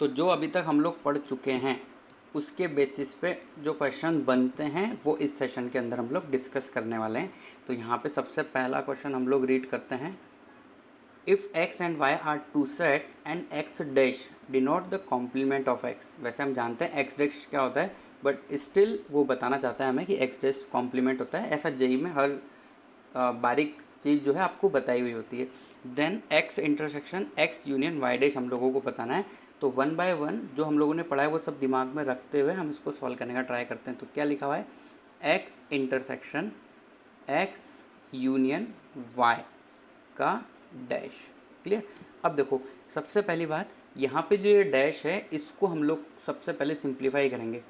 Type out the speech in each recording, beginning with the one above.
तो जो अभी तक हम लोग पढ़ चुके हैं उसके बेसिस पे जो क्वेश्चन बनते हैं वो इस सेशन के अंदर हम लोग डिस्कस करने वाले हैं। तो यहाँ पे सबसे पहला क्वेश्चन हम लोग रीड करते हैं। If x and y are two sets and x dash denote the complement of x। वैसे हम जानते हैं x डैश क्या होता है, बट स्टिल वो बताना चाहता है हमें कि x डैश कॉम्प्लीमेंट होता है। ऐसा जेई में हर बारीक चीज़ जो है आपको बताई हुई होती है। Then x intersection x union y dash हम लोगों को बताना है। तो वन बाय वन जो हम लोगों ने पढ़ा है वो सब दिमाग में रखते हुए हम इसको सॉल्व करने का ट्राई करते हैं। तो क्या लिखा हुआ है, x intersection x union y का डैश। क्लियर। अब देखो सबसे पहली बात, यहाँ पे जो ये डैश है इसको हम लोग सबसे पहले सिंप्लीफाई करेंगे।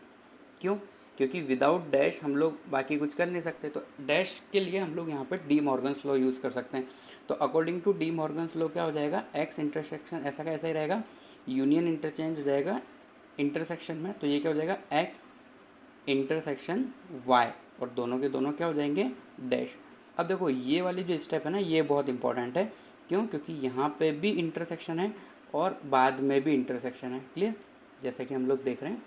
क्यों? क्योंकि विदाउट डैश हम लोग बाकी कुछ कर नहीं सकते। तो डैश के लिए हम लोग यहाँ पे डी मॉर्गन्स लॉ यूज़ कर सकते हैं। तो according to De Morgan's law क्या हो जाएगा, एक्स इंटरसेक्शन ऐसा का ऐसा ही रहेगा, यूनियन इंटरचेंज हो जाएगा इंटरसेक्शन में। तो ये क्या हो जाएगा, एक्स इंटरसेक्शन वाई, और दोनों के दोनों क्या हो जाएंगे, डैश। अब देखो ये वाली जो स्टेप है ना ये बहुत इंपॉर्टेंट है। क्यों? क्योंकि यहाँ पे भी इंटरसेक्शन है और बाद में भी इंटरसेक्शन है। क्लियर। जैसे कि हम लोग देख रहे हैं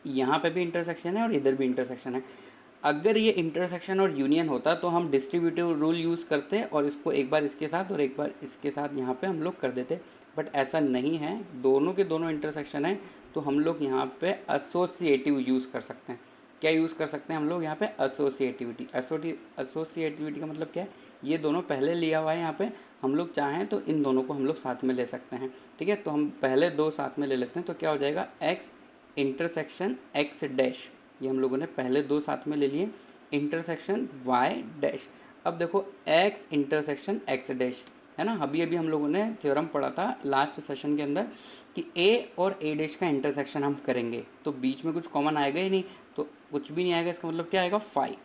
यहाँ पे भी इंटरसेक्शन है और इधर भी इंटरसेक्शन है। अगर ये इंटरसेक्शन और यूनियन होता तो हम डिस्ट्रीब्यूटिव रूल यूज़ करते और इसको एक बार इसके साथ और एक बार इसके साथ यहाँ पे हम लोग कर देते, बट ऐसा नहीं है। दोनों के दोनों इंटरसेक्शन है तो हम लोग यहाँ पे एसोसिएटिव यूज़ कर सकते हैं। क्या यूज़ कर सकते हैं हम लोग यहाँ पे, एसोसिएटिविटी। एसोसिएटिविटी का मतलब क्या है, ये दोनों पहले लिया हुआ है यहाँ पे, हम लोग चाहें तो इन दोनों को हम लोग साथ में ले सकते हैं। ठीक है, तो हम पहले दो साथ में ले लेते हैं। तो क्या हो जाएगा, एक्स इंटरसेक्शन एक्स डैश, ये हम लोगों ने पहले दो साथ में ले लिए, इंटरसेक्शन वाई डैश। अब देखो एक्स इंटरसेक्शन एक्स डैश है ना, अभी अभी हम लोगों ने थ्योरम पढ़ा था लास्ट सेशन के अंदर कि ए और ए डैश का इंटरसेक्शन हम करेंगे तो बीच में कुछ कॉमन आएगा ही नहीं, तो कुछ भी नहीं आएगा। इसका मतलब क्या आएगा, फाई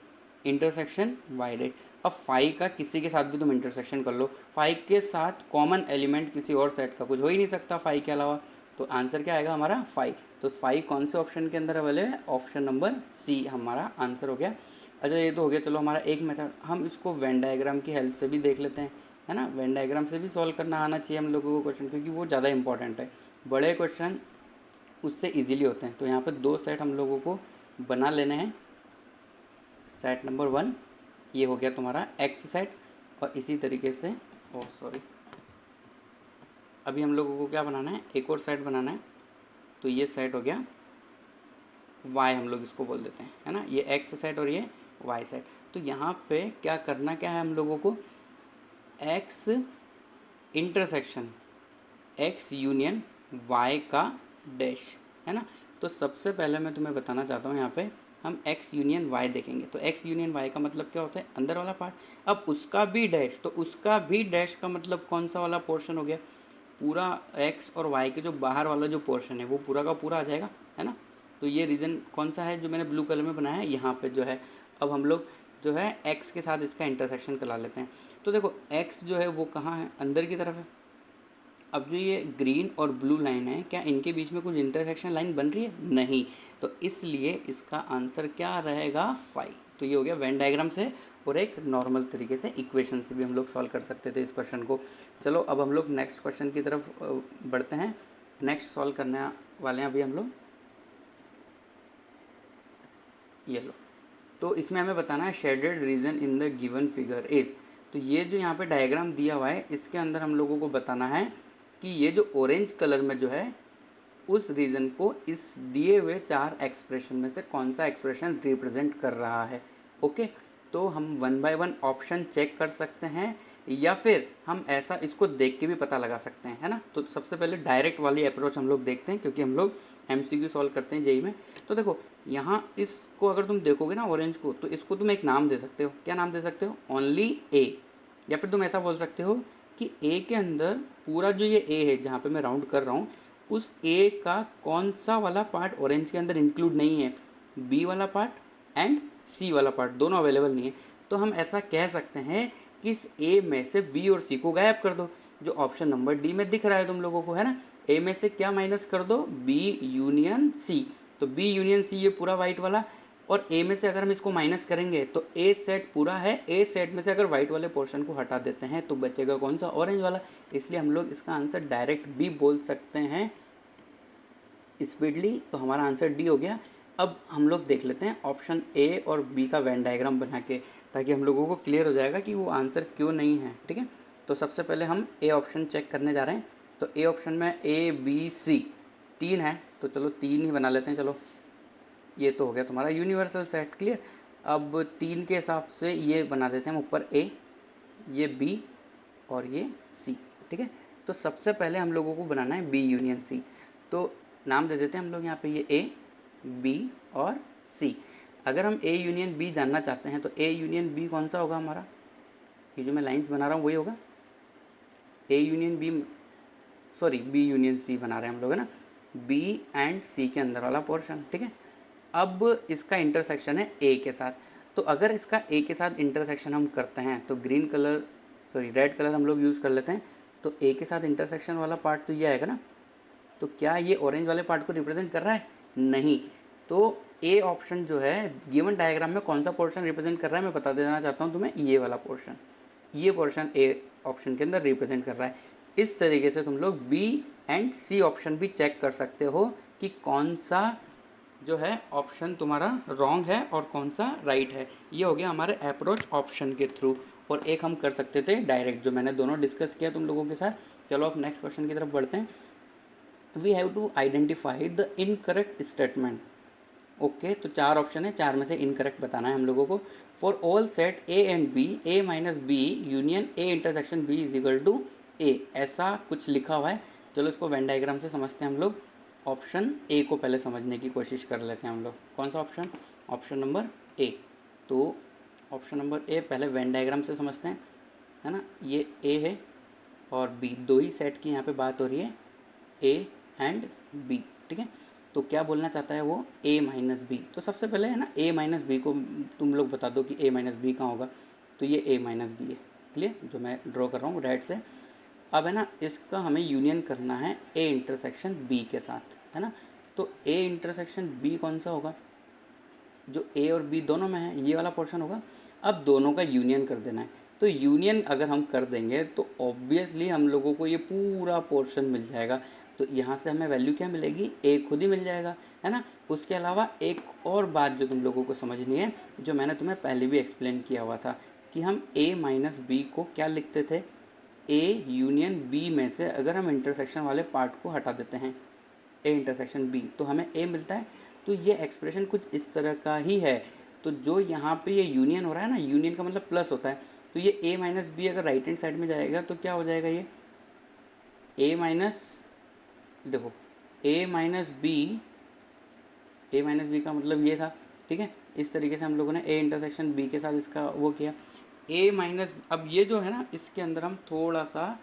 इंटरसेक्शन वाई डैश। अब फाई का किसी के साथ भी तुम इंटरसेक्शन कर लो, फाई के साथ कॉमन एलिमेंट किसी और सेट का कुछ हो ही नहीं सकता फाई के अलावा, तो आंसर क्या आएगा हमारा, फाई। तो फाई कौन से ऑप्शन के अंदर अवेलेबल है, ऑप्शन नंबर सी हमारा आंसर हो गया। अच्छा ये तो हो गया, चलो हमारा एक मेथड, हम इसको वेन डायग्राम की हेल्प से भी देख लेते हैं, है ना। वेन डायग्राम से भी सॉल्व करना आना चाहिए हम लोगों को क्वेश्चन, क्योंकि वो ज़्यादा इंपॉर्टेंट है। बड़े क्वेश्चन उससे इजीली होते हैं। तो यहाँ पे दो सेट हम लोगों को बना लेने हैं। सेट नंबर वन ये हो गया तुम्हारा एक्स सेट, और इसी तरीके से अभी हम लोगों को क्या बनाना है, एक और सेट बनाना है। तो ये सेट हो गया वाई, हम लोग इसको बोल देते हैं, है ना, ये एक्स सेट और ये वाई सेट। तो यहाँ पे क्या करना क्या है हम लोगों को, X intersection X union Y का डैश, है ना। तो सबसे पहले मैं तुम्हें बताना चाहता हूँ यहाँ पे हम x यूनियन y देखेंगे। तो x यूनियन y का मतलब क्या होता है, अंदर वाला पार्ट। अब उसका भी डैश, तो उसका भी डैश का मतलब कौन सा वाला पोर्शन हो गया, पूरा x और y के जो बाहर वाला जो पोर्शन है वो पूरा का पूरा आ जाएगा, है ना। तो ये रीज़न कौन सा है जो मैंने ब्लू कलर में बनाया है यहाँ पे जो है। अब हम लोग जो है x के साथ इसका इंटरसेक्शन करा लेते हैं। तो देखो x जो है वो कहाँ है, अंदर की तरफ है। अब जो ये ग्रीन और ब्लू लाइन है, क्या इनके बीच में कुछ इंटरसेक्शन लाइन बन रही है, नहीं। तो इसलिए इसका आंसर क्या रहेगा, फाई। तो ये हो गया वेन डायग्राम से, और एक नॉर्मल तरीके से इक्वेशन से भी हम लोग सॉल्व कर सकते थे इस क्वेश्चन को। चलो अब हम लोग नेक्स्ट क्वेश्चन की तरफ बढ़ते हैं। नेक्स्ट सॉल्व करने वाले हैं अभी हम लोग, ये लो। तो इसमें हमें बताना है shaded region in the given figure is. तो ये जो यहाँ पे डायग्राम दिया हुआ है इसके अंदर हम लोगों को बताना है कि ये जो ऑरेंज कलर में जो है उस रीजन को इस दिए हुए चार एक्सप्रेशन में से कौन सा एक्सप्रेशन रिप्रेजेंट कर रहा है। ओके, तो हम one by one option check कर सकते हैं या फिर हम ऐसा इसको देख के भी पता लगा सकते हैं, है ना। तो सबसे पहले डायरेक्ट वाली अप्रोच हम लोग देखते हैं, क्योंकि हम लोग एमसीक्यू सॉल्व करते हैं जेई में। तो देखो यहाँ इसको अगर तुम देखोगे ना ऑरेंज को, तो इसको तुम एक नाम दे सकते हो। क्या नाम दे सकते हो, ओनली ए, या फिर तुम ऐसा बोल सकते हो कि ए के अंदर पूरा जो ये ए है जहाँ पे मैं राउंड कर रहा हूँ उस ए का कौन सा वाला पार्ट ऑरेंज के अंदर इंक्लूड नहीं है, बी वाला पार्ट एंड सी वाला पार्ट दोनों अवेलेबल नहीं है। तो हम ऐसा कह सकते हैं कि इस ए में से बी और सी को गायब कर दो, जो ऑप्शन नंबर डी में दिख रहा है तुम लोगों को, है ना। ए में से क्या माइनस कर दो, बी यूनियन सी। तो बी यूनियन सी ये पूरा वाइट वाला, और ए में से अगर हम इसको माइनस करेंगे तो ए सेट पूरा है, ए सेट में से अगर वाइट वाले पोर्शन को हटा देते हैं तो बचेगा कौन सा, ऑरेंज वाला। इसलिए हम लोग इसका आंसर डायरेक्ट बी बोल सकते हैं, स्पीडली, तो हमारा आंसर डी हो गया। अब हम लोग देख लेते हैं ऑप्शन ए और बी का वेन डायग्राम बना के, ताकि हम लोगों को क्लियर हो जाएगा कि वो आंसर क्यों नहीं है। ठीक है, तो सबसे पहले हम ए ऑप्शन चेक करने जा रहे हैं। तो ए ऑप्शन में ए बी सी 3 है, तो चलो 3 ही बना लेते हैं। चलो ये तो हो गया तुम्हारा यूनिवर्सल सेट, क्लियर। अब 3 के हिसाब से ये बना देते हैं हम, ऊपर ए, ये बी और ये सी। ठीक है, तो सबसे पहले हम लोगों को बनाना है बी यूनियन सी। तो नाम दे देते हैं हम लोग यहाँ पे, ये ए बी और सी। अगर हम ए यूनियन बी जानना चाहते हैं तो ए यूनियन बी कौन सा होगा हमारा, ये जो मैं लाइंस बना रहा हूँ वही होगा। A union B, sorry B union C बना रहे हैं हम लोग, है ना, बी एंड सी के अंदर वाला पोर्शन। ठीक है, अब इसका इंटरसेक्शन है ए के साथ। तो अगर इसका ए के साथ इंटरसेक्शन हम करते हैं तो green colour, sorry red colour हम लोग यूज़ कर लेते हैं। तो ए के साथ इंटरसेक्शन वाला पार्ट तो ये आएगा ना। तो क्या ये ऑरेंज वाले पार्ट को रिप्रेजेंट कर रहा है? नहीं। तो ए ऑप्शन जो है गिवन डायग्राम में कौन सा पोर्शन रिप्रेजेंट कर रहा है मैं बता देना चाहता हूँ तुम्हें, ये वाला पोर्शन, ये पोर्शन ए ऑप्शन के अंदर रिप्रेजेंट कर रहा है। इस तरीके से तुम लोग बी एंड सी ऑप्शन भी चेक कर सकते हो कि कौन सा जो है ऑप्शन तुम्हारा रॉन्ग है और कौन सा राइट है। ये हो गया हमारे अप्रोच ऑप्शन के थ्रू। और एक हम कर सकते थे डायरेक्ट, जो मैंने दोनों डिस्कस किया तुम लोगों के साथ। चलो अब नेक्स्ट क्वेश्चन की तरफ बढ़ते हैं। We have to identify the incorrect statement. Okay, तो 4 ऑप्शन है, 4 में से इनकरेक्ट बताना है हम लोगों को। For all set A and B, A minus B union A intersection B is equal to A, ऐसा कुछ लिखा हुआ है। चलो इसको वेन डायग्राम से समझते हैं हम लोग। ऑप्शन ए को पहले समझने की कोशिश कर लेते हैं हम लोग। कौन सा ऑप्शन? Option number A. तो ऑप्शन नंबर ए पहले वेन डायग्राम से समझते हैं, है ना। ये ए है और बी, दो ही सेट की यहाँ पे बात हो रही है, ए एंड बी। ठीक है, तो क्या बोलना चाहता है वो, ए माइनस बी। तो सबसे पहले है ना ए माइनस बी को तुम लोग बता दो कि ए माइनस बी कहाँ होगा। तो ये ए माइनस बी है, क्लियर, जो मैं ड्रॉ कर रहा हूँ रेड से। अब है ना इसका हमें यूनियन करना है ए इंटरसेक्शन बी के साथ, है ना। तो ए इंटरसेक्शन बी कौन सा होगा, जो ए और बी दोनों में है, ये वाला पोर्शन होगा। अब दोनों का यूनियन कर देना है। तो यूनियन अगर हम कर देंगे तो ऑब्वियसली हम लोगों को ये पूरा पोर्शन मिल जाएगा। तो यहाँ से हमें वैल्यू क्या मिलेगी, ए खुद ही मिल जाएगा, है ना। उसके अलावा एक और बात जो तुम लोगों को समझनी है, जो मैंने तुम्हें पहले भी एक्सप्लेन किया हुआ था, कि हम ए माइनस बी को क्या लिखते थे, ए यूनियन बी में से अगर हम इंटरसेक्शन वाले पार्ट को हटा देते हैं, ए इंटरसेक्शन बी, तो हमें ए मिलता है। तो ये एक्सप्रेशन कुछ इस तरह का ही है। तो जो यहाँ पे ये यूनियन हो रहा है ना, यूनियन का मतलब प्लस होता है। तो ये ए माइनस बी अगर राइट हैंड साइड में जाएगा तो क्या हो जाएगा, ये ए माइनस, देखो ए minus B, A minus B का मतलब ये था। ठीक है, इस तरीके से हम लोगों ने ए इंटरसेक्शन बी के साथ इसका वो किया, ए माइनस। अब ये जो है ना, इसके अंदर हम थोड़ा सा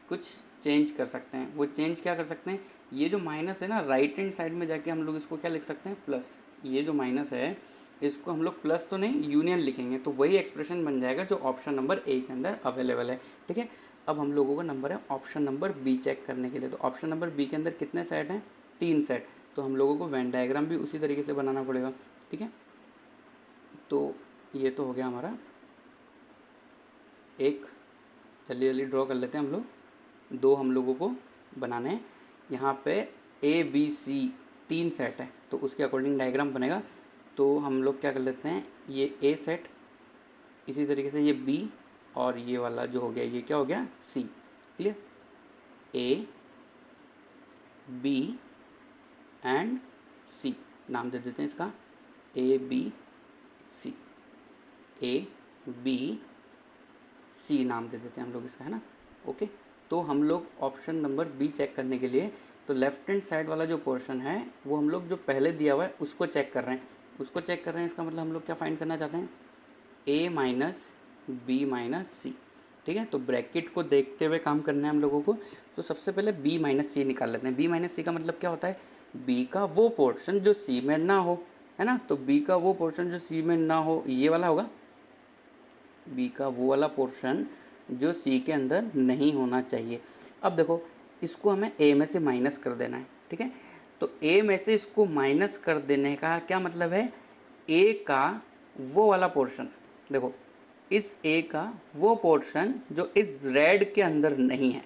कुछ चेंज कर सकते हैं। वो चेंज क्या कर सकते हैं, ये जो माइनस है ना, राइट हैंड साइड में जाके हम लोग इसको क्या लिख सकते हैं, प्लस। ये जो माइनस है इसको हम लोग प्लस तो नहीं, यूनियन लिखेंगे, तो वही एक्सप्रेशन बन जाएगा जो ऑप्शन नंबर ए के अंदर अवेलेबल है। ठीक है, अब हम लोगों का नंबर है ऑप्शन नंबर बी चेक करने के लिए। तो ऑप्शन नंबर बी के अंदर कितने सेट हैं, 3 सेट। तो हम लोगों को वेन डायग्राम भी उसी तरीके से बनाना पड़ेगा। ठीक है, तो ये तो हो गया हमारा एक, जल्दी जल्दी ड्रॉ कर लेते हैं हम लोग। 2 हम लोगों को बनाने हैं। यहाँ पे ए बी सी 3 सेट है, तो उसके अकॉर्डिंग डायग्राम बनेगा। तो हम लोग क्या कर लेते हैं, ये ए सेट, इसी तरीके से ये बी, और ये वाला जो हो गया ये क्या हो गया, सी। क्लियर, ए बी एंड सी नाम दे देते हैं इसका, A B C, A B C नाम दे देते हैं हम लोग इसका, है ना। ओके, तो हम लोग ऑप्शन नंबर बी चेक करने के लिए, तो लेफ्ट हैंड साइड वाला जो पोर्शन है वो हम लोग जो पहले दिया हुआ है उसको चेक कर रहे हैं, उसको चेक कर रहे हैं। इसका मतलब हम लोग क्या फाइंड करना चाहते हैं, ए माइनस बी माइनस सी। ठीक है, तो ब्रैकेट को देखते हुए काम करना है हम लोगों को। तो सबसे पहले बी माइनस सी निकाल लेते हैं। बी माइनस सी का मतलब क्या होता है, बी का वो पोर्शन जो सी में ना हो, है ना। तो बी का वो पोर्शन जो सी में ना हो, ये वाला होगा, बी का वो वाला पोर्शन जो सी के अंदर नहीं होना चाहिए। अब देखो इसको हमें ए में से माइनस कर देना है। ठीक है, तो ए में से इसको माइनस कर देने का क्या मतलब है, ए का वो वाला पोर्शन, देखो इस ए का वो पोर्शन जो इस रेड के अंदर नहीं है।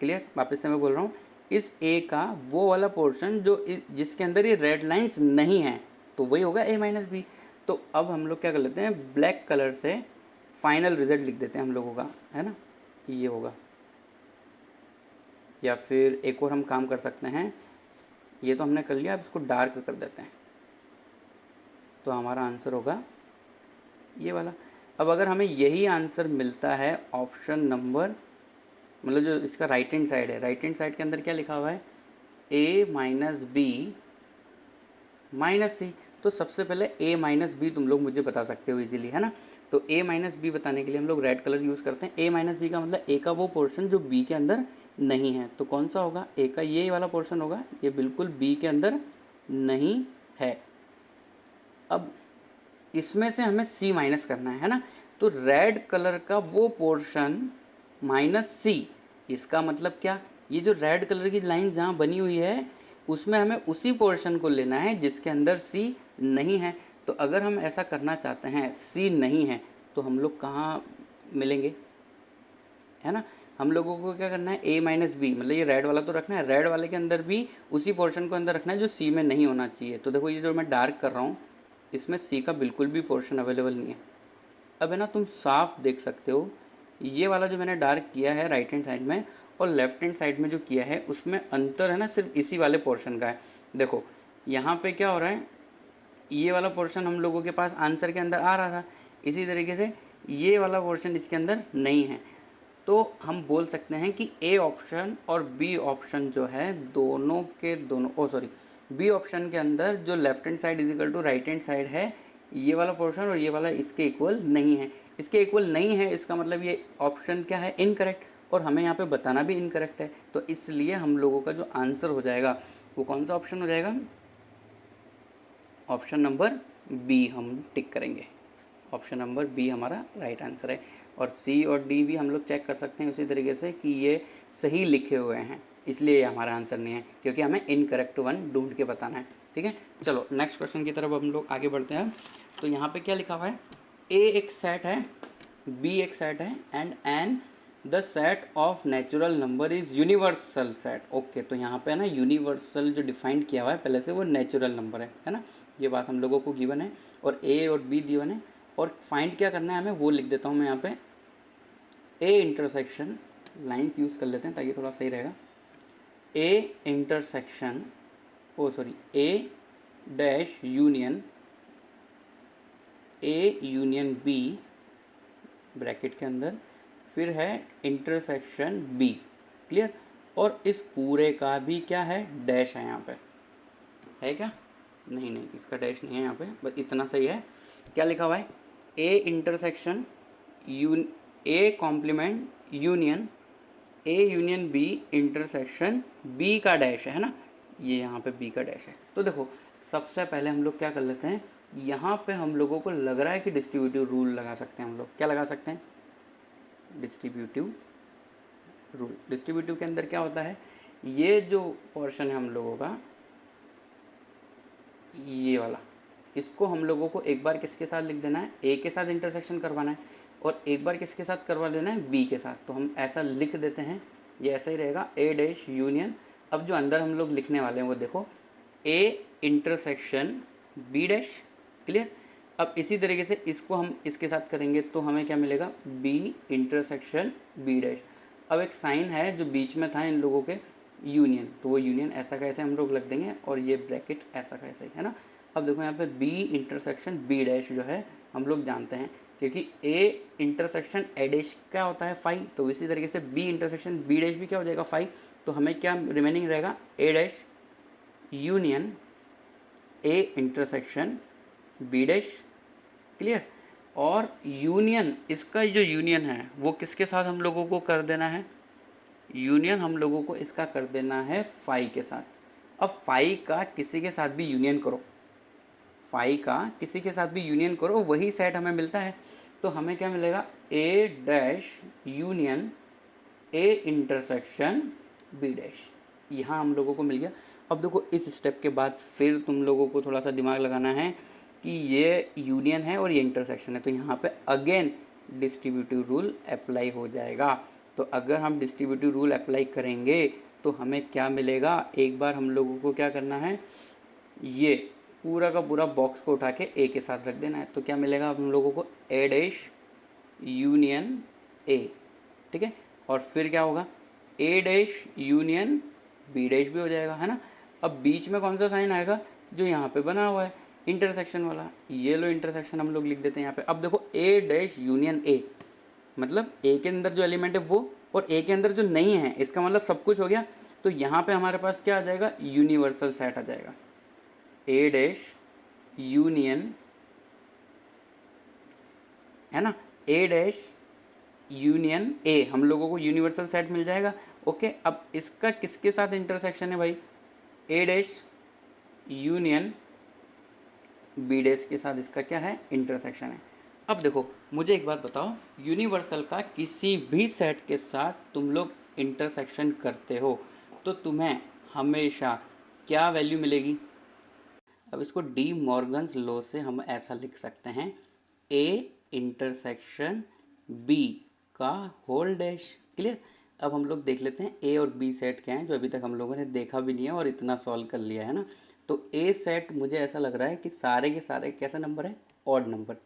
क्लियर, वापस से मैं बोल रहा हूँ, इस ए का वो वाला पोर्शन जो जिसके अंदर ये रेड लाइंस नहीं हैं, तो वही होगा ए माइनस बी। तो अब हम लोग क्या कर लेते हैं, ब्लैक कलर से फाइनल रिजल्ट लिख देते हैं हम लोगों का, है ना, ये होगा। या फिर एक और हम काम कर सकते हैं, ये तो हमने कर लिया, अब इसको डार्क कर देते हैं, तो हमारा आंसर होगा ये वाला। अब अगर हमें यही आंसर मिलता है ऑप्शन नंबर, मतलब जो इसका राइट हैंड साइड है, राइट हैंड साइड के अंदर क्या लिखा हुआ है, ए माइनस बी माइनस सी, तो सबसे पहले ए माइनस बी तुम लोग मुझे बता सकते हो इजीली, है ना। तो ए माइनस बी बताने के लिए हम लोग रेड कलर यूज़ करते हैं। ए माइनस बी का मतलब ए का वो पोर्शन जो बी के अंदर नहीं है, तो कौन सा होगा, ए का ये वाला पोर्शन होगा, ये बिल्कुल बी के अंदर नहीं है। अब इसमें से हमें सी माइनस करना है ना, तो रेड कलर का वो पोर्शन माइनस सी, इसका मतलब क्या, ये जो रेड कलर की लाइन जहाँ बनी हुई है उसमें हमें उसी पोर्शन को लेना है जिसके अंदर सी नहीं है। तो अगर हम ऐसा करना चाहते हैं, सी नहीं है, तो हम लोग कहाँ मिलेंगे, है ना। हम लोगों को क्या करना है, ए माइनस बी, मतलब ये रेड वाला तो रखना है, रेड वाले के अंदर भी उसी पोर्शन को अंदर रखना है जो सी में नहीं होना चाहिए। तो देखो ये जो मैं डार्क कर रहा हूँ, इसमें सी का बिल्कुल भी पोर्शन अवेलेबल नहीं है। अब है ना, तुम साफ देख सकते हो, ये वाला जो मैंने डार्क किया है राइट हैंड साइड में और लेफ्ट हैंड साइड में जो किया है उसमें अंतर है ना, सिर्फ इसी वाले पोर्शन का है। देखो यहाँ पे क्या हो रहा है, ये वाला पोर्शन हम लोगों के पास आंसर के अंदर आ रहा था, इसी तरीके से ये वाला पोर्शन इसके अंदर नहीं है। तो हम बोल सकते हैं कि ए ऑप्शन और बी ऑप्शन जो है दोनों के दोनों, बी ऑप्शन के अंदर जो left hand side is equal to right hand side है, ये वाला पोर्शन और ये वाला इसके इक्वल नहीं है। इसके इक्वल नहीं है, इसका मतलब ये ऑप्शन क्या है, इनकरेक्ट, और हमें यहाँ पे बताना भी इनकरेक्ट है। तो इसलिए हम लोगों का जो आंसर हो जाएगा वो कौन सा ऑप्शन हो जाएगा, ऑप्शन नंबर बी हम टिक करेंगे। ऑप्शन नंबर बी हमारा राइट आंसर है। और सी और डी भी हम लोग चेक कर सकते हैं इसी तरीके से कि ये सही लिखे हुए हैं, इसलिए ये हमारा आंसर नहीं है, क्योंकि हमें इनकरेक्ट वन ढूंढ के बताना है। ठीक है, चलो नेक्स्ट क्वेश्चन की तरफ हम लोग आगे बढ़ते हैं। तो यहाँ पे क्या लिखा हुआ है, ए एक सेट है, बी एक सेट है, and N the set of natural number is universal set. Okay, तो यहाँ पे है ना यूनिवर्सल जो डिफाइंड किया हुआ है पहले से, वो नेचुरल नंबर है ना, ये बात हम लोगों को गिवन है, और ए और बी गिवन है। और फाइंड क्या करना है हमें, वो लिख देता हूँ मैं यहाँ पे, ए इंटरसेक्शन, लाइंस यूज़ कर लेते हैं ताकि थोड़ा सही रहेगा, A intersection A dash union A union B bracket के अंदर, फिर है इंटरसेक्शन बी, क्लियर। और इस पूरे का भी क्या है, डैश है यहाँ पे, है क्या, नहीं इसका डैश नहीं है यहाँ पे, बस इतना सही है। क्या लिखा हुआ है, A intersection A complement union A union B intersection B का डैश है ना, ये यहाँ पे बी का डैश है। तो देखो सबसे पहले हम लोग क्या कर लेते हैं, यहाँ पे हम लोगों को लग रहा है कि डिस्ट्रीब्यूटिव रूल लगा सकते हैं हम लोग। क्या लगा सकते हैं, डिस्ट्रीब्यूटिव रूल। डिस्ट्रीब्यूटिव के अंदर क्या होता है, ये जो पोर्शन है हम लोगों का, ये वाला, इसको हम लोगों को एक बार किसके साथ लिख देना है, ए के साथ इंटरसेक्शन करवाना है, और एक बार किसके साथ करवा देना है, बी के साथ। तो हम ऐसा लिख देते हैं, ये ऐसा ही रहेगा, ए डैश यूनियन। अब जो अंदर हम लोग लिखने वाले हैं वो देखो, A intersection B dash, clear. अब इसी तरीके से इसको हम इसके साथ करेंगे तो हमें क्या मिलेगा, बी इंटरसेक्शन बी डैश। अब एक साइन है जो बीच में था इन लोगों के, यूनियन, तो वो यूनियन ऐसा कैसे हम लोग रख देंगे, और ये ब्रैकेट ऐसा कैसे, है ना। अब देखो यहाँ पे बी इंटरसेक्शन बी डैश जो है हम लोग जानते हैं, क्योंकि ए इंटरसेक्शन ए डैश क्या होता है 5, तो इसी तरीके से बी इंटरसेक्शन बी डैश भी क्या हो जाएगा 5। तो हमें क्या रिमेनिंग रहेगा, A dash union A intersection B dash, clear. और यूनियन, इसका जो यूनियन है वो किसके साथ हम लोगों को कर देना है, यूनियन हम लोगों को इसका कर देना है 5 के साथ। अब 5 का किसी के साथ भी यूनियन करो, 5 का किसी के साथ भी यूनियन करो, वही सेट हमें मिलता है। तो हमें क्या मिलेगा, A dash union A intersection B dash, यहाँ हम लोगों को मिल गया। अब देखो इस स्टेप के बाद फिर तुम लोगों को थोड़ा सा दिमाग लगाना है कि ये यूनियन है और ये इंटरसेक्शन है, तो यहाँ पे अगेन डिस्ट्रीब्यूटिव रूल अप्लाई हो जाएगा। तो अगर हम डिस्ट्रीब्यूटिव रूल अप्लाई करेंगे तो हमें क्या मिलेगा, एक बार हम लोगों को क्या करना है, ये पूरा का पूरा बॉक्स को उठा के ए के साथ रख देना है। तो क्या मिलेगा हम लोगों को, ए डैश यूनियन ए, ठीक है। और फिर क्या होगा, ए डैश यूनियन बी डैश भी हो जाएगा, है ना। अब बीच में कौन सा साइन आएगा, जो यहाँ पे बना हुआ है इंटरसेक्शन वाला, ये लो इंटरसेक्शन हम लोग लिख देते हैं यहाँ पे। अब देखो ए डैश यूनियन ए, मतलब ए के अंदर जो एलिमेंट है वो, और ए के अंदर जो नहीं है, इसका मतलब सब कुछ हो गया। तो यहाँ पे हमारे पास क्या आ जाएगा, यूनिवर्सल सेट आ जाएगा, ए डैश यूनियन, है ना, ए डैश यूनियन ए, हम लोगों को यूनिवर्सल सेट मिल जाएगा। ओके, अब इसका किसके साथ इंटरसेक्शन है भाई, ए डैश यूनियन बी डैश के साथ इसका क्या है, इंटरसेक्शन है। अब देखो मुझे एक बात बताओ, यूनिवर्सल का किसी भी सेट के साथ तुम लोग इंटरसेक्शन करते हो तो तुम्हें हमेशा क्या वैल्यू मिलेगी। अब इसको डी मॉर्गन्स लॉ से हम ऐसा लिख सकते हैं, ए इंटरसेक्शन बी का होल डैश। क्लियर। अब हम लोग देख लेते हैं ए और बी सेट क्या है, जो अभी तक हम लोगों ने देखा भी नहीं है और इतना सॉल्व कर लिया है ना। तो ए सेट मुझे ऐसा लग रहा है कि सारे के सारे कैसा नंबर है, ऑड नंबर।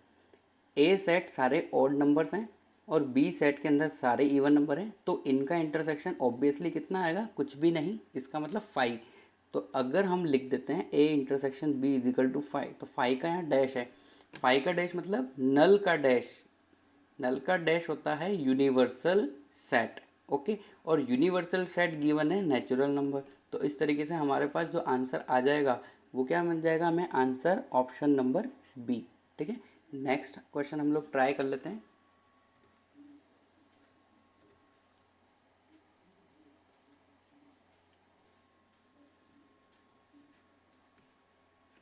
ए सेट सारे ऑड नंबर्स हैं और बी सेट के अंदर सारे इवन नंबर हैं, तो इनका इंटरसेक्शन ऑब्वियसली कितना आएगा, कुछ भी नहीं, इसका मतलब 5। तो अगर हम लिख देते हैं A intersection B is equal to 5, तो 5 का यहाँ डैश है, 5 का डैश मतलब नल का डैश, नल का डैश होता है यूनिवर्सल सेट। ओके, और यूनिवर्सल सेट गिवन है नेचुरल नंबर। तो इस तरीके से हमारे पास जो आंसर आ जाएगा वो क्या मिल जाएगा हमें, आंसर ऑप्शन नंबर बी। ठीक है, नेक्स्ट क्वेश्चन हम लोग ट्राई कर लेते हैं।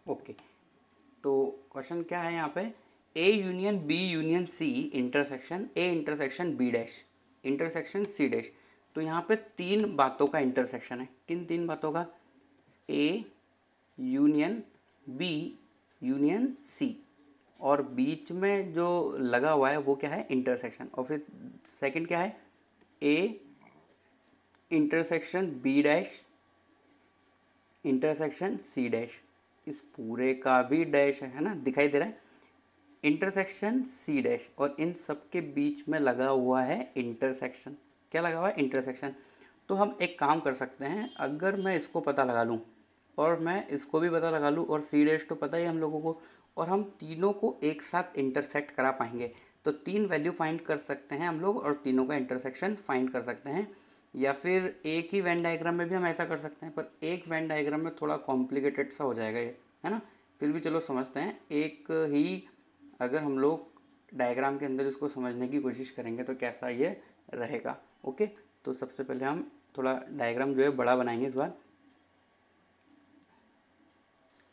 ओके, तो क्वेश्चन क्या है यहाँ पे, A union B union C intersection A intersection B dash intersection C dash. तो यहाँ पे तीन बातों का इंटरसेक्शन है, किन तीन बातों का, A union B union C, और बीच में जो लगा हुआ है वो क्या है, इंटरसेक्शन। और फिर सेकंड क्या है, A intersection B dash intersection C dash, इस पूरे का भी डैश है ना, दिखाई दे रहा है, इंटरसेक्शन सी डैश, और इन सब के बीच में लगा हुआ है इंटरसेक्शन। क्या लगा हुआ है, इंटरसेक्शन। तो हम एक काम कर सकते हैं, अगर मैं इसको पता लगा लूँ और मैं इसको भी पता लगा लूँ, और सी डैश तो पता ही हम लोगों को, और हम तीनों को एक साथ इंटरसेक्ट करा पाएंगे, तो तीन वैल्यू फाइंड कर सकते हैं हम लोग और तीनों का इंटरसेक्शन फाइंड कर सकते हैं। या फिर एक ही वेन डायग्राम में भी हम ऐसा कर सकते हैं, पर एक वेन डायग्राम में थोड़ा कॉम्प्लिकेटेड सा हो जाएगा ये, है ना। फिर भी चलो समझते हैं, एक ही अगर हम लोग डायग्राम के अंदर इसको समझने की कोशिश करेंगे तो कैसा ये रहेगा। ओके, तो सबसे पहले हम थोड़ा डायग्राम जो है बड़ा बनाएंगे इस बार,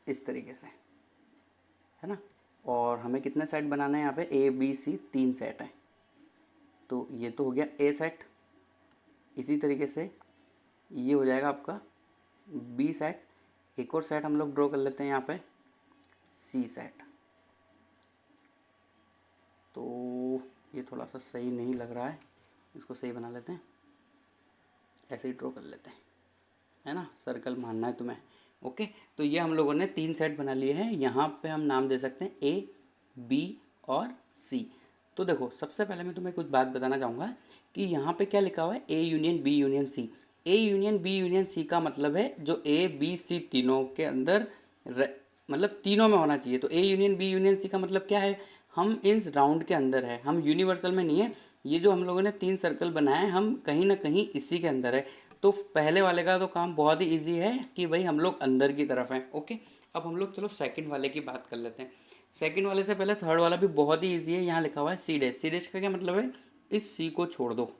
इस तरीके से, है ना। और हमें कितने सेट बनाना है यहाँ पे, ए बी सी तीन सेट है। तो ये तो हो गया ए सेट, इसी तरीके से ये हो जाएगा आपका बी सेट। एक और सेट हम लोग ड्रॉ कर लेते हैं यहाँ पे, सी सेट। तो ये थोड़ा सा सही नहीं लग रहा है, इसको सही बना लेते हैं, ऐसे ही ड्रॉ कर लेते हैं, है ना, सर्कल मानना है तुम्हें। ओके, तो ये हम लोगों ने तीन सेट बना लिए हैं, यहाँ पे हम नाम दे सकते हैं ए बी और सी। तो देखो सबसे पहले मैं तुम्हें कुछ बात बताना चाहूँगा कि यहाँ पे क्या लिखा हुआ है, A union B union C. A union B union C का मतलब है जो ए बी सी तीनों के अंदर मतलब तीनों में होना चाहिए। तो A union B union C का मतलब क्या है, हम इस राउंड के अंदर है, हम यूनिवर्सल में नहीं है। ये जो हम लोगों ने तीन सर्कल बनाए हैं, हम कहीं ना कहीं इसी के अंदर है। तो पहले वाले का तो काम बहुत ही ईजी है कि भाई हम लोग अंदर की तरफ हैं। ओके, अब हम लोग चलो सेकंड वाले की बात कर लेते हैं। सेकंड वाले से पहले थर्ड वाला भी बहुत ही ईजी है, यहाँ लिखा हुआ है सी डैश। सी डैश का क्या मतलब है, इस सी को छोड़ दो,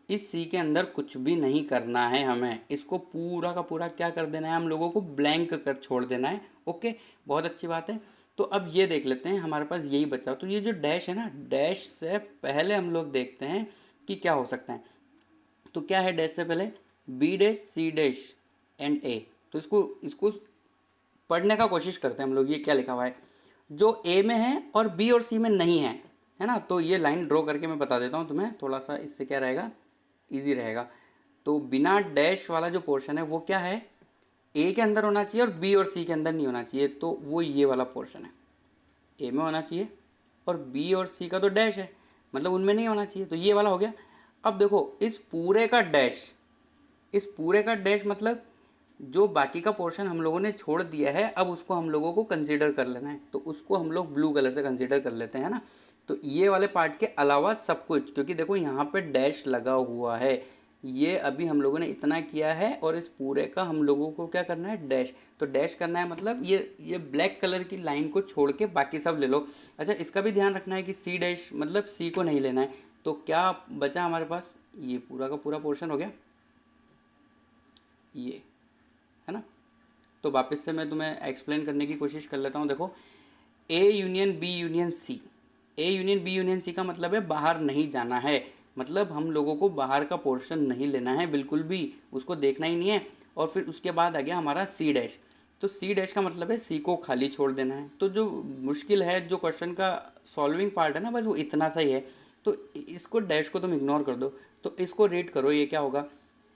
इस सी के अंदर कुछ भी नहीं करना है हमें, इसको पूरा का पूरा क्या कर देना है, हम लोगों को ब्लैंक कर छोड़ देना है। ओके, बहुत अच्छी बात है। तो अब ये देख लेते हैं, हमारे पास यही बचा। तो ये जो डैश है ना, डैश से पहले हम लोग देखते हैं कि क्या हो सकता है। तो क्या है डैश से पहले, B dash C dash and A. तो इसको इसको पढ़ने का कोशिश करते हैं हम लोग, ये क्या लिखा हुआ है, जो ए में है और बी और सी में नहीं है, है ना। तो ये लाइन ड्रॉ करके मैं बता देता हूँ तुम्हें, थोड़ा सा इससे क्या रहेगा, इजी रहेगा। तो बिना डैश वाला जो पोर्शन है वो क्या है, ए के अंदर होना चाहिए और बी और सी के अंदर नहीं होना चाहिए, तो वो ये वाला पोर्शन है, ए में होना चाहिए और बी और सी का तो डैश है, मतलब उनमें नहीं होना चाहिए, तो ये वाला हो गया। अब देखो इस पूरे का डैश, इस पूरे का डैश मतलब जो बाकी का पोर्शन हम लोगों ने छोड़ दिया है, अब उसको हम लोगों को कंसीडर कर लेना है, तो उसको हम लोग ब्लू कलर से कंसीडर कर लेते हैं ना। तो ये वाले पार्ट के अलावा सब कुछ, क्योंकि देखो यहाँ पे डैश लगा हुआ है, ये अभी हम लोगों ने इतना किया है और इस पूरे का हम लोगों को क्या करना है, डैश। तो डैश करना है मतलब ये ब्लैक कलर की लाइन को छोड़ के बाकी सब ले लो। अच्छा इसका भी ध्यान रखना है कि सी डैश मतलब सी को नहीं लेना है। तो क्या बचा हमारे पास, ये पूरा का पूरा पोर्शन हो गया, ये है ना। तो वापस से मैं तुम्हें एक्सप्लेन करने की कोशिश कर लेता हूँ। देखो A union B union C, A union B union C का मतलब है बाहर नहीं जाना है, मतलब हम लोगों को बाहर का पोर्शन नहीं लेना है बिल्कुल भी, उसको देखना ही नहीं है। और फिर उसके बाद आ गया हमारा सी डैश, तो सी डैश का मतलब है सी को खाली छोड़ देना है। तो जो मुश्किल है, जो क्वेश्चन का सॉल्विंग पार्ट है ना, बस वो इतना सा ही है। तो इसको डैश को तुम इग्नोर कर दो, तो इसको रीड करो, ये क्या होगा,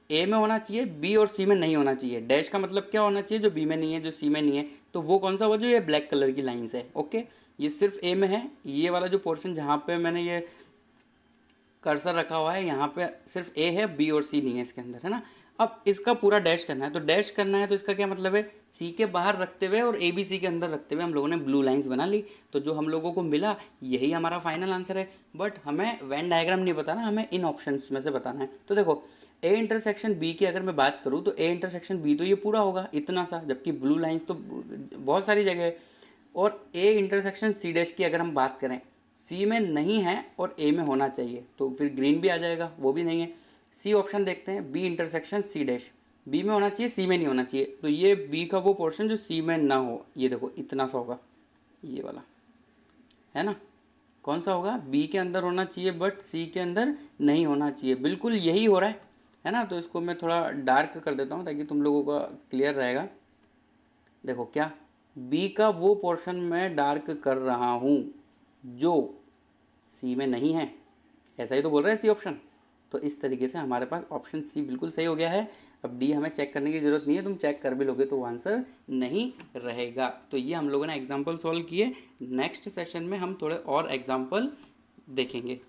ए में होना चाहिए, बी और सी में नहीं होना चाहिए। डैश का मतलब क्या होना चाहिए, जो बी में नहीं है, जो सी में नहीं है, तो वो कौन सा हुआ, जो ये ब्लैक कलर की लाइंस है। ओके, ये सिर्फ ए में है, ये वाला जो पोर्शन जहाँ पे मैंने ये कर्सर रखा हुआ है, यहाँ पे सिर्फ ए है, बी और सी नहीं है इसके अंदर, है ना। अब इसका पूरा डैश करना है, तो डैश करना है तो इसका क्या मतलब है, सी के बाहर रखते हुए और ए बी सी के अंदर रखते हुए हम लोगों ने ब्लू लाइंस बना ली। तो जो हम लोगों को मिला यही हमारा फाइनल आंसर है। बट हमें वेन डायग्राम नहीं बताना, हमें इन ऑप्शंस में से बताना है। तो देखो ए इंटरसेक्शन बी की अगर मैं बात करूँ, तो ए इंटरसेक्शन बी तो ये पूरा होगा इतना सा, जबकि ब्लू लाइंस तो बहुत सारी जगह है। और ए इंटरसेक्शन सी डैश की अगर हम बात करें, सी में नहीं है और ए में होना चाहिए, तो फिर ग्रीन भी आ जाएगा, वो भी नहीं है। सी ऑप्शन देखते हैं, B intersection C dash, B में होना चाहिए, सी में नहीं होना चाहिए, तो ये बी का वो पोर्शन जो सी में ना हो, ये देखो इतना सा होगा, ये वाला, है ना। कौन सा होगा, बी के अंदर होना चाहिए बट सी के अंदर नहीं होना चाहिए, बिल्कुल यही हो रहा है ना। तो इसको मैं थोड़ा डार्क कर देता हूँ ताकि तुम लोगों का क्लियर रहेगा। देखो क्या, बी का वो पोर्शन मैं डार्क कर रहा हूँ जो सी में नहीं है, ऐसा ही तो बोल रहा है सी ऑप्शन। तो इस तरीके से हमारे पास ऑप्शन सी बिल्कुल सही हो गया है। अब डी हमें चेक करने की ज़रूरत नहीं है, तुम चेक कर भी लोगे तो वो आंसर नहीं रहेगा। तो ये हम लोगों ने एग्जाम्पल सॉल्व किए, नेक्स्ट सेशन में हम थोड़े और एग्जाम्पल देखेंगे।